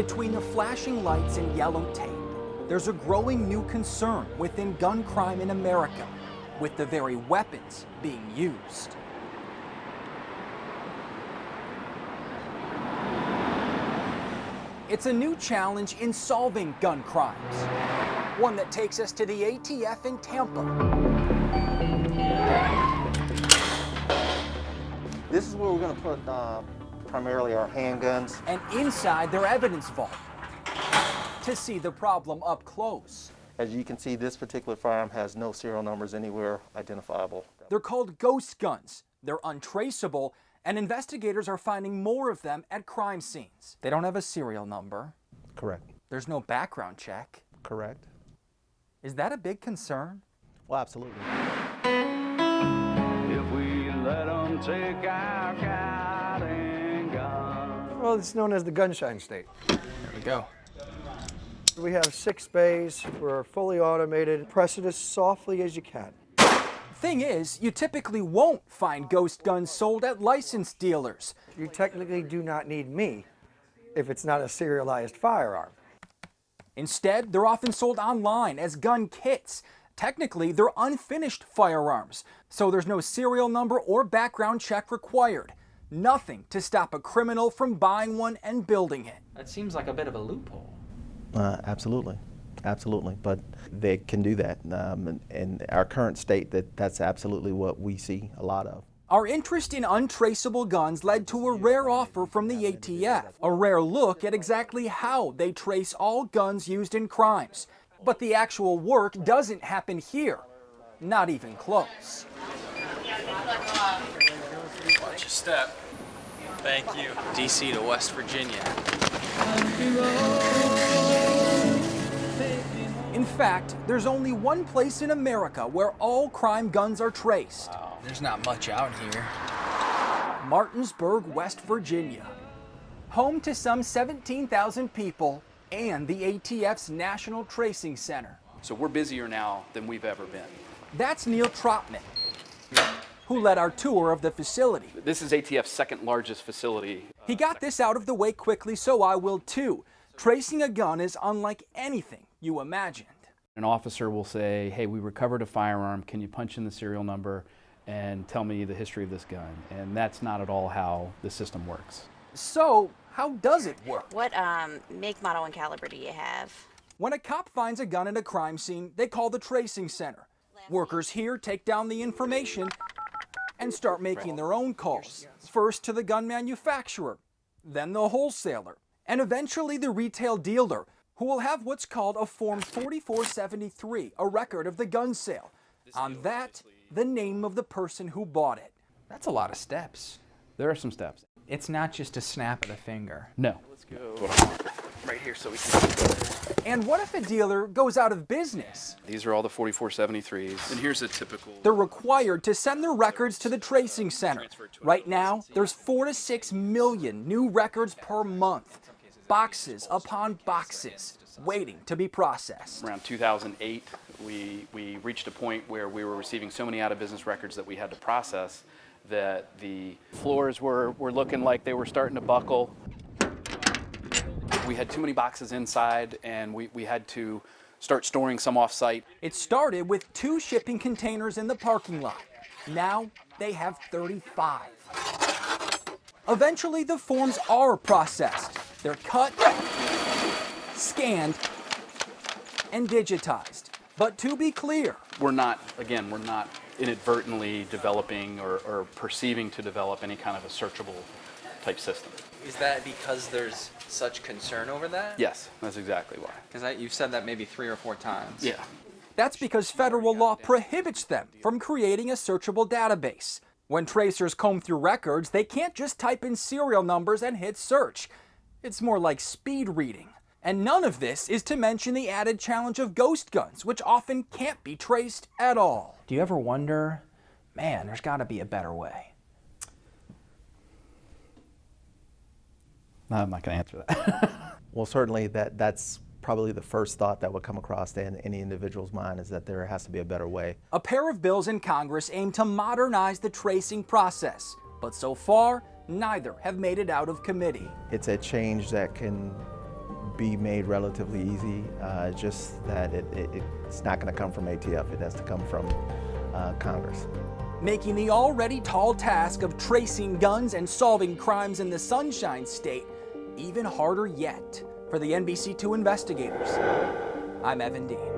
Between the flashing lights and yellow tape, there's a growing new concern within gun crime in America, with the very weapons being used. It's a new challenge in solving gun crimes, one that takes us to the ATF in Tampa. This is where we're going to put primarily our handguns. And inside their evidence vault to see the problem up close. As you can see, this particular firearm has no serial numbers anywhere identifiable. They're called ghost guns. They're untraceable, and investigators are finding more of them at crime scenes. They don't have a serial number. Correct. There's no background check. Correct. Is that a big concern? Well, absolutely. If we let them take our guiding gun. Well, it's known as the gunshine state. There we go. We have 6 bays. We're fully automated. Press it as softly as you can. Thing is, you typically won't find ghost guns sold at licensed dealers. You technically do not need me if it's not a serialized firearm. Instead, they're often sold online as gun kits. Technically, they're unfinished firearms, so there's no serial number or background check required. Nothing to stop a criminal from buying one and building it. That seems like a bit of a loophole. Absolutely. Absolutely. But they can do that. In our current state, that's absolutely what we see a lot of. Our interest in untraceable guns led to a rare offer from the ATF, a rare look at exactly how they trace all guns used in crimes. But the actual work doesn't happen here, not even close. Watch your step. Thank you. DC to West Virginia. In fact, there's only one place in America where all crime guns are traced. Wow. There's not much out here. Martinsburg, West Virginia. Home to some 17,000 people and the ATF's National Tracing Center. So we're busier now than we've ever been. That's Neil Trotman, who led our tour of the facility. This is ATF's second largest facility. He got this out of the way quickly, so I will too. Tracing a gun is unlike anything you imagined. An officer will say, hey, we recovered a firearm. Can you punch in the serial number and tell me the history of this gun? And that's not at all how the system works. So, how does it work? What make, model, and caliber do you have? When a cop finds a gun at a crime scene, they call the tracing center. Workers here take down the information and start making their own calls. First to the gun manufacturer, then the wholesaler, and eventually the retail dealer, who will have what's called a Form 4473, a record of the gun sale. On that, the name of the person who bought it. That's a lot of steps. There are some steps. It's not just a snap of the finger. No. Let's go. Right here so we can. And what if a dealer goes out of business? These are all the 4473s. And here's a typical. They're required to send their records to the tracing center. Right now, there's 4 to 6 million new records per month. Boxes upon boxes, waiting to be processed. Around 2008, we reached a point where we were receiving so many out-of-business records that we had to process that the floors were looking like they were starting to buckle. We had too many boxes inside, and we had to start storing some off-site. It started with 2 shipping containers in the parking lot. Now they have 35. Eventually, the forms are processed. They're cut, scanned, and digitized. But to be clear, we're not inadvertently developing or perceiving to develop any kind of a searchable type system. Is that because there's such concern over that? Yes, that's exactly why. Because you've said that maybe 3 or 4 times. Yeah. that's because federal law prohibits them from creating a searchable database. When tracers comb through records, they can't just type in serial numbers and hit search. It's more like speed reading. And none of this is to mention the added challenge of ghost guns, which often can't be traced at all. Do you ever wonder, man, there's got to be a better way? No, I'm not going to answer that. Well, certainly that's probably the first thought that would come across any individual's mind, is that there has to be a better way. A pair of bills in Congress aim to modernize the tracing process, but so far, neither have made it out of committee. It's a change that can be made relatively easy, just that it's not going to come from ATF. It has to come from Congress. Making the already tall task of tracing guns and solving crimes in the Sunshine State even harder yet. For the NBC2 investigators, I'm Evan Dean.